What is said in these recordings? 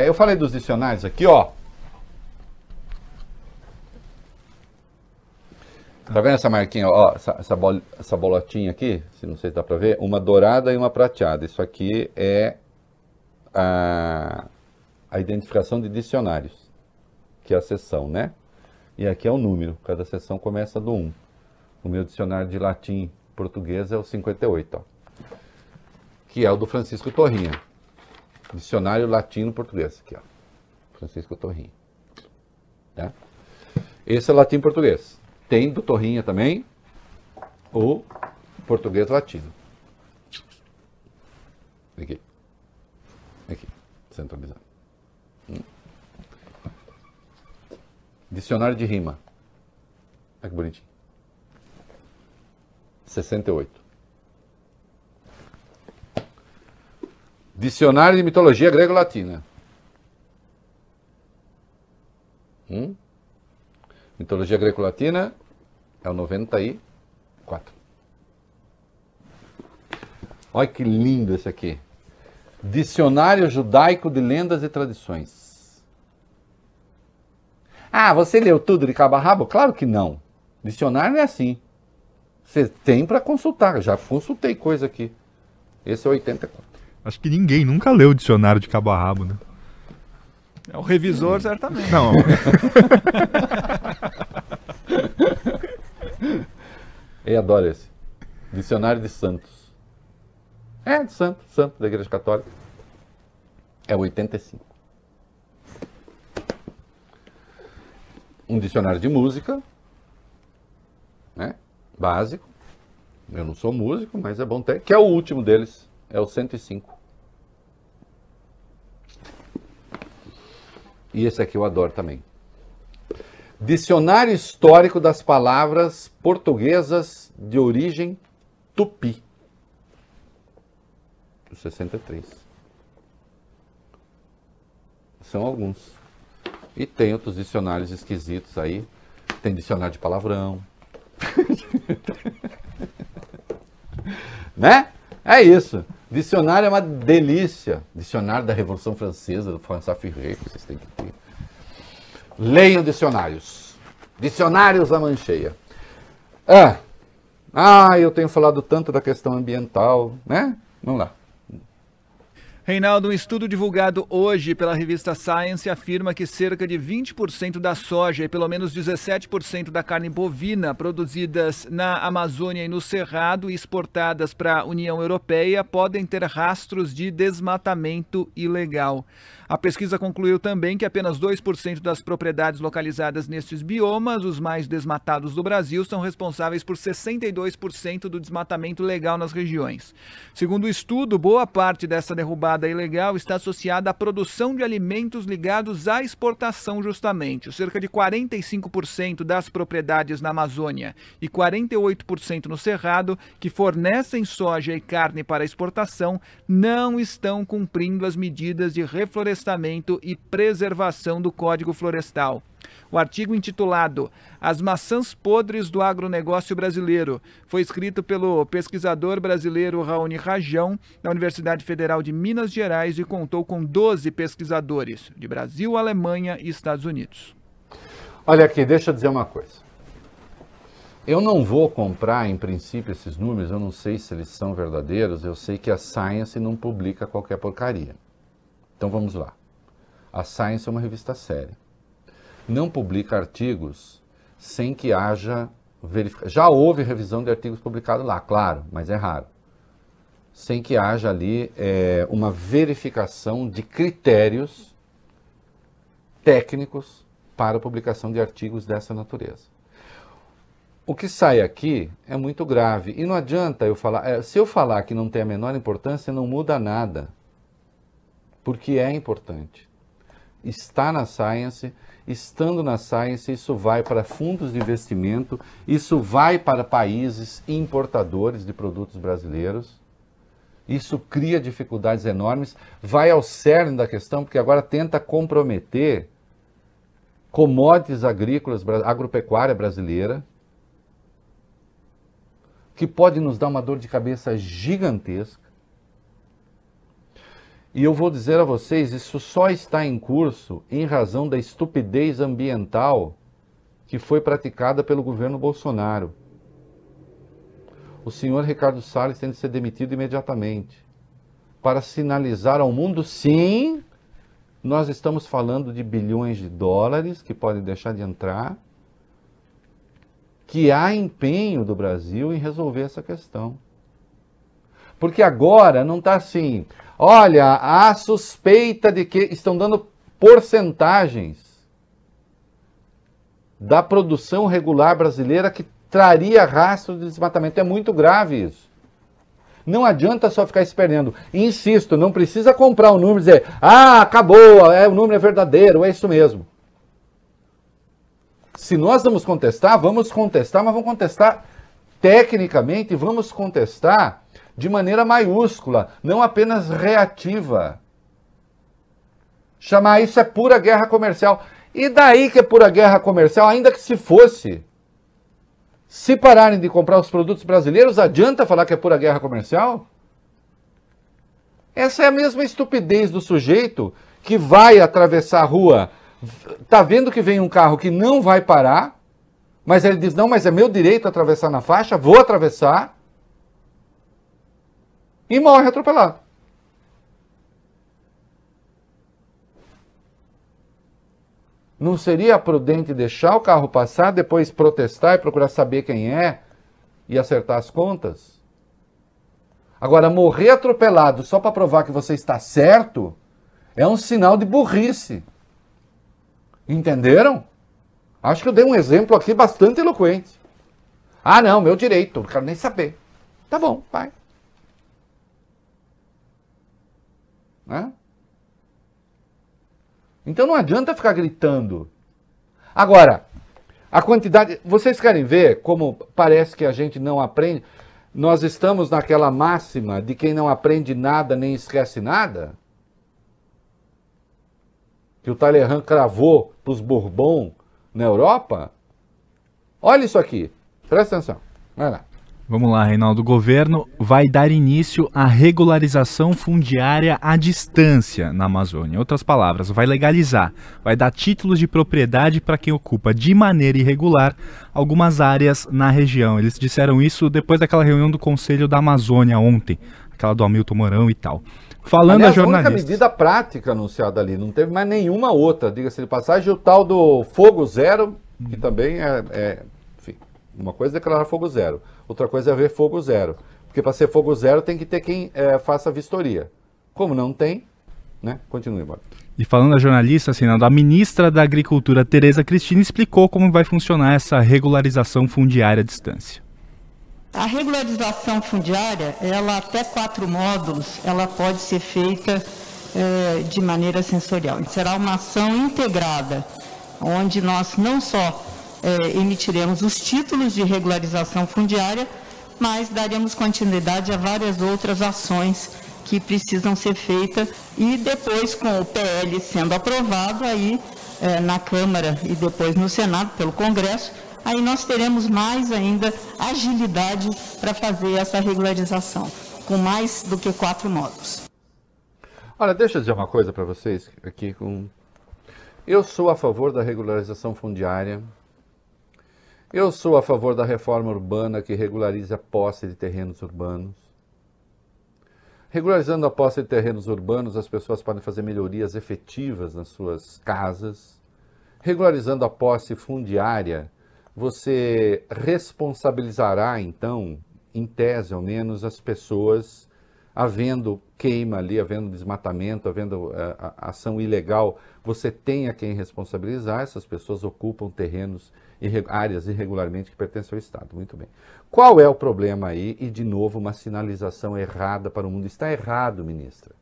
Eu falei dos dicionários aqui, ó. Tá vendo essa marquinha, ó, essa bolotinha aqui, se não sei se dá pra ver, uma dourada e uma prateada. Isso aqui é a identificação de dicionários, que é a seção, né? E aqui é o número, cada seção começa do 1. O meu dicionário de latim português é o 58, ó, que é o do Francisco Torrinha. Dicionário latino-português, aqui, ó, Francisco Torrinha. Tá? Esse é o latim-português. Tem do Torrinha também o português latino. Aqui. Aqui, centralizado. Dicionário de rima. Olha que bonitinho. 68. Dicionário de mitologia grego-latina. Mitologia greco-latina é o 94. Olha que lindo esse aqui. Dicionário judaico de lendas e tradições. Ah, você leu tudo de cabo a rabo? Claro que não. Dicionário não é assim. Você tem para consultar. Já consultei coisa aqui. Esse é 84. Acho que ninguém nunca leu o dicionário de cabo a rabo, né? É o revisor, certamente. Não. Eu adoro esse. Dicionário de Santos. É, de Santo da Igreja Católica. É 85. Um dicionário de música, né? Básico. Eu não sou músico, mas é bom ter. Que é o último deles. É o 105. E esse aqui eu adoro também. Dicionário Histórico das Palavras Portuguesas de Origem Tupi. 63. São alguns. E tem outros dicionários esquisitos aí. Tem dicionário de palavrão. Né? É isso. Dicionário é uma delícia. Dicionário da Revolução Francesa, do François Furet, que vocês têm que ter. Leiam dicionários. Dicionários à mancheia. Eu tenho falado tanto da questão ambiental, né? Vamos lá. Reinaldo, um estudo divulgado hoje pela revista Science afirma que cerca de 20% da soja e pelo menos 17% da carne bovina produzidas na Amazônia e no Cerrado e exportadas para a União Europeia podem ter rastros de desmatamento ilegal. A pesquisa concluiu também que apenas 2% das propriedades localizadas nestes biomas, os mais desmatados do Brasil, são responsáveis por 62% do desmatamento legal nas regiões. Segundo o estudo, boa parte dessa derrubada ilegal está associada à produção de alimentos ligados à exportação justamente. Cerca de 45% das propriedades na Amazônia e 48% no Cerrado, que fornecem soja e carne para exportação, não estão cumprindo as medidas de reflorestamento e preservação do Código Florestal. O artigo intitulado As Maçãs Podres do Agronegócio Brasileiro foi escrito pelo pesquisador brasileiro Raoni Rajão, da Universidade Federal de Minas Gerais, e contou com 12 pesquisadores de Brasil, Alemanha e Estados Unidos. Olha aqui, deixa eu dizer uma coisa. Eu não vou comprar, em princípio, esses números, eu não sei se eles são verdadeiros, eu sei que a Science não publica qualquer porcaria. Então vamos lá. A Science é uma revista séria. Não publica artigos sem que haja verificação. Já houve revisão de artigos publicados lá, claro, mas é raro. Sem que haja ali uma verificação de critérios técnicos para a publicação de artigos dessa natureza. O que sai aqui é muito grave. E não adianta eu falar... se eu falar que não tem a menor importância, não muda nada. Porque é importante. Está na Science, estando na Science, isso vai para fundos de investimento, isso vai para países importadores de produtos brasileiros, isso cria dificuldades enormes, vai ao cerne da questão, porque agora tenta comprometer commodities agrícolas, agropecuária brasileira, que pode nos dar uma dor de cabeça gigantesca. E eu vou dizer a vocês, isso só está em curso em razão da estupidez ambiental que foi praticada pelo governo Bolsonaro. O senhor Ricardo Salles tem de ser demitido imediatamente para sinalizar ao mundo, sim, nós estamos falando de bilhões de dólares que podem deixar de entrar, que há empenho do Brasil em resolver essa questão. Porque agora não está assim, olha, há suspeita de que estão dando porcentagens da produção regular brasileira que traria rastro de desmatamento. É muito grave isso. Não adianta só ficar esperando. Insisto, não precisa comprar um número e dizer, ah, acabou, o número é verdadeiro, é isso mesmo. Se nós vamos contestar, mas vamos contestar tecnicamente, vamos contestar de maneira maiúscula, não apenas reativa. Chamar isso é pura guerra comercial. E daí que é pura guerra comercial, ainda que se fosse. Se pararem de comprar os produtos brasileiros, adianta falar que é pura guerra comercial? Essa é a mesma estupidez do sujeito que vai atravessar a rua, tá vendo que vem um carro que não vai parar, mas ele diz, não, mas é meu direito atravessar na faixa, vou atravessar, e morre atropelado. Não seria prudente deixar o carro passar, depois protestar e procurar saber quem é e acertar as contas? Agora, morrer atropelado só para provar que você está certo é um sinal de burrice. Entenderam? Acho que eu dei um exemplo aqui bastante eloquente. Ah, não, meu direito, não quero nem saber. Tá bom, vai. Né? Então não adianta ficar gritando. Agora, a quantidade... Vocês querem ver como parece que a gente não aprende? Nós estamos naquela máxima de quem não aprende nada nem esquece nada? Que o Talleyrand cravou para os Bourbon na Europa? Olha isso aqui. Presta atenção. Vai lá. Vamos lá, Reinaldo. O governo vai dar início à regularização fundiária à distância na Amazônia. Em outras palavras, vai legalizar, vai dar títulos de propriedade para quem ocupa de maneira irregular algumas áreas na região. Eles disseram isso depois daquela reunião do Conselho da Amazônia ontem, aquela do Hamilton Mourão e tal. Falando a jornalistas. A única medida prática anunciada ali, não teve mais nenhuma outra, diga-se de passagem, o tal do fogo zero, que também enfim, uma coisa é declarar fogo zero. Outra coisa é ver fogo zero. Porque para ser fogo zero tem que ter quem faça vistoria. Como não tem, né? Continue, Bob. E falando a jornalista, Reinaldo, a ministra da Agricultura, Tereza Cristina, explicou como vai funcionar essa regularização fundiária à distância. A regularização fundiária, ela até 4 módulos, ela pode ser feita de maneira sensorial. Será uma ação integrada, onde nós não só emitiremos os títulos de regularização fundiária, mas daremos continuidade a várias outras ações que precisam ser feitas e depois, com o PL sendo aprovado aí na Câmara e depois no Senado, pelo Congresso, aí nós teremos mais ainda agilidade para fazer essa regularização, com mais do que 4 módulos. Olha, deixa eu dizer uma coisa para vocês aqui. Eu sou a favor da regularização fundiária. Eu sou a favor da reforma urbana que regulariza a posse de terrenos urbanos. Regularizando a posse de terrenos urbanos, as pessoas podem fazer melhorias efetivas nas suas casas. Regularizando a posse fundiária, você responsabilizará, então, em tese ao menos, as pessoas, havendo queima ali, havendo desmatamento, havendo ação ilegal, você tem a quem responsabilizar, essas pessoas ocupam terrenos, áreas irregularmente que pertencem ao Estado. Muito bem. Qual é o problema aí? E, de novo, uma sinalização errada para o mundo. Está errado, ministra.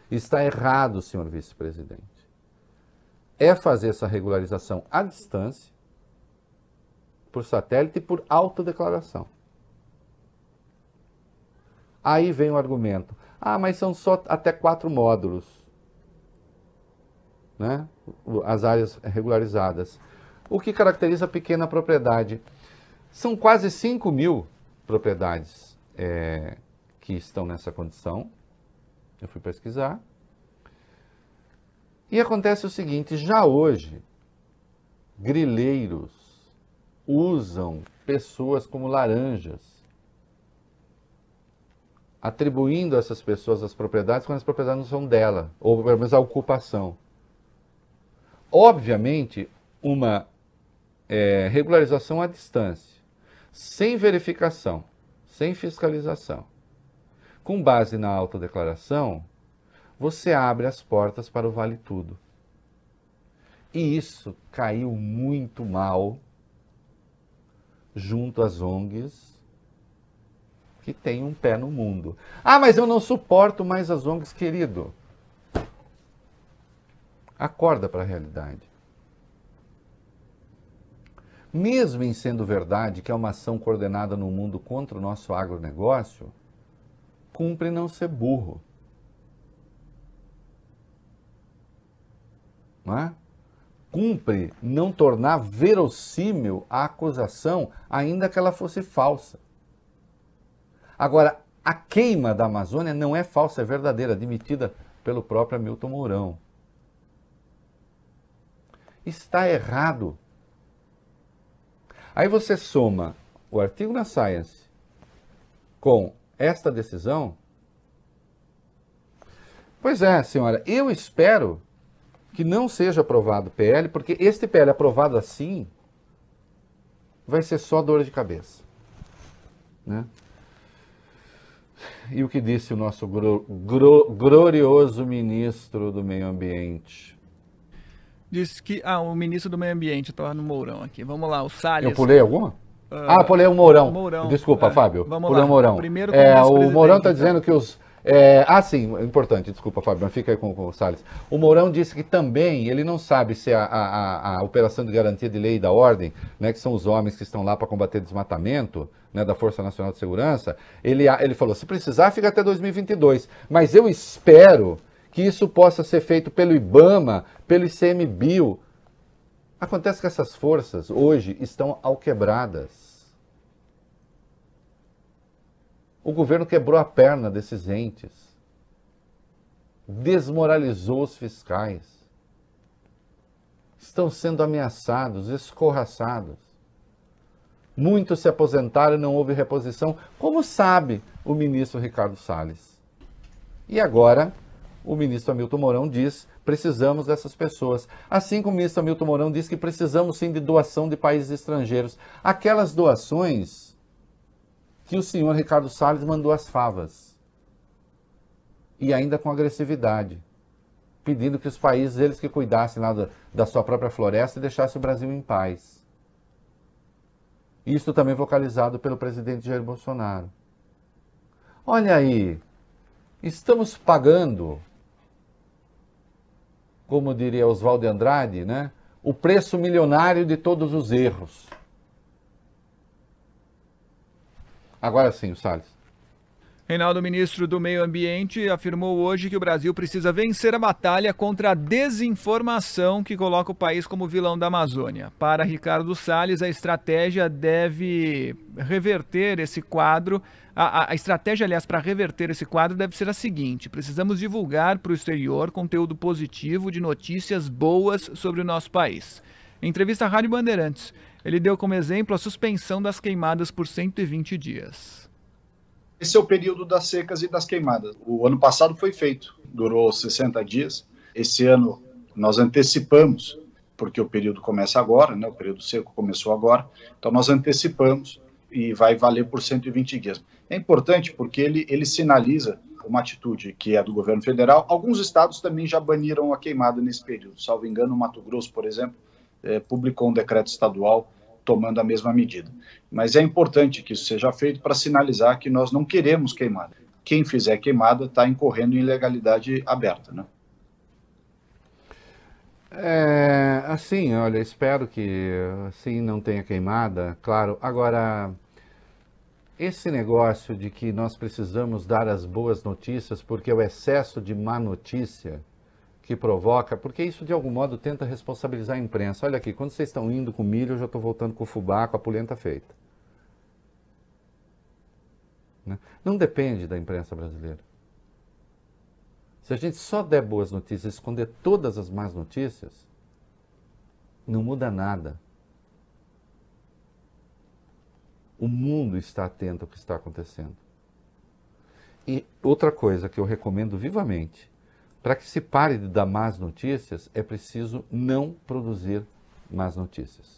Está errado, senhor vice-presidente. É fazer essa regularização à distância, por satélite e por autodeclaração. Aí vem o argumento. Ah, mas são só até 4 módulos, né? As áreas regularizadas. O que caracteriza a pequena propriedade? São quase 5.000 propriedades que estão nessa condição. Eu fui pesquisar. E acontece o seguinte, já hoje, grileiros usam pessoas como laranjas, atribuindo a essas pessoas as propriedades quando as propriedades não são dela, ou pelo menos a ocupação. Obviamente, uma regularização à distância, sem verificação, sem fiscalização, com base na autodeclaração, você abre as portas para o vale tudo. E isso caiu muito mal junto às ONGs que têm um pé no mundo. Ah, mas eu não suporto mais as ONGs, querido. Acorda para a realidade. Mesmo em sendo verdade que é uma ação coordenada no mundo contra o nosso agronegócio, cumpre não ser burro. Não é? Cumpre não tornar verossímil a acusação, ainda que ela fosse falsa. Agora, a queima da Amazônia não é falsa, é verdadeira, admitida pelo próprio Hamilton Mourão. Está errado. Aí você soma o artigo na Science com esta decisão. Pois é, senhora, eu espero que não seja aprovado o PL, porque este PL aprovado assim vai ser só dor de cabeça. Né? E o que disse o nosso glorioso ministro do Meio Ambiente? Disse que... o ministro do Meio Ambiente, estava no Mourão aqui. Vamos lá, o Salles. Eu pulei alguma? Pulei o Mourão. Desculpa, Fábio. Vamos pulei lá. o Mourão. Primeiro o Mourão está dizendo que os... sim, importante, desculpa, Fábio, mas fica aí com o Salles. O Mourão disse que também, ele não sabe se a operação de garantia de lei e da ordem, né, que são os homens que estão lá para combater desmatamento, né, da Força Nacional de Segurança, ele falou, se precisar, fica até 2022, mas eu espero que isso possa ser feito pelo IBAMA, pelo ICMBio. Acontece que essas forças hoje estão alquebradas. O governo quebrou a perna desses entes, desmoralizou os fiscais, estão sendo ameaçados, escorraçados. Muitos se aposentaram e não houve reposição, como sabe o ministro Ricardo Salles. E agora, o ministro Hamilton Mourão diz, precisamos dessas pessoas. Assim como o ministro Hamilton Mourão diz que precisamos sim de doação de países estrangeiros. Aquelas doações que o senhor Ricardo Salles mandou às favas. E ainda com agressividade. Pedindo que os países, eles que cuidassem lá da sua própria floresta e deixassem o Brasil em paz. Isso também vocalizado pelo presidente Jair Bolsonaro. Olha aí, estamos pagando, como diria Oswaldo de Andrade, né, o preço milionário de todos os erros. Agora sim, o Salles. Reinaldo, ministro do Meio Ambiente, afirmou hoje que o Brasil precisa vencer a batalha contra a desinformação que coloca o país como vilão da Amazônia. Para Ricardo Salles, a estratégia deve reverter esse quadro. A estratégia, aliás, para reverter esse quadro deve ser a seguinte: precisamos divulgar para o exterior conteúdo positivo de notícias boas sobre o nosso país. Em entrevista à Rádio Bandeirantes, ele deu como exemplo a suspensão das queimadas por 120 dias. Esse é o período das secas e das queimadas. O ano passado foi feito, durou 60 dias. Esse ano nós antecipamos, porque o período começa agora, né? O período seco começou agora, então nós antecipamos e vai valer por 120 dias. É importante porque ele sinaliza uma atitude que é do governo federal. Alguns estados também já baniram a queimada nesse período. Salvo engano, o Mato Grosso, por exemplo, publicou um decreto estadual tomando a mesma medida. Mas é importante que isso seja feito para sinalizar que nós não queremos queimada. Quem fizer queimada está incorrendo em ilegalidade aberta, né? Assim, olha, espero que assim não tenha queimada, claro. Agora, esse negócio de que nós precisamos dar as boas notícias porque o excesso de má notícia que provoca, porque isso de algum modo tenta responsabilizar a imprensa. Olha aqui, quando vocês estão indo com milho, eu já estou voltando com o fubá, com a polenta feita. Né? Não depende da imprensa brasileira. Se a gente só der boas notícias, esconder todas as más notícias, não muda nada. O mundo está atento ao que está acontecendo. E outra coisa que eu recomendo vivamente, para que se pare de dar más notícias, é preciso não produzir más notícias.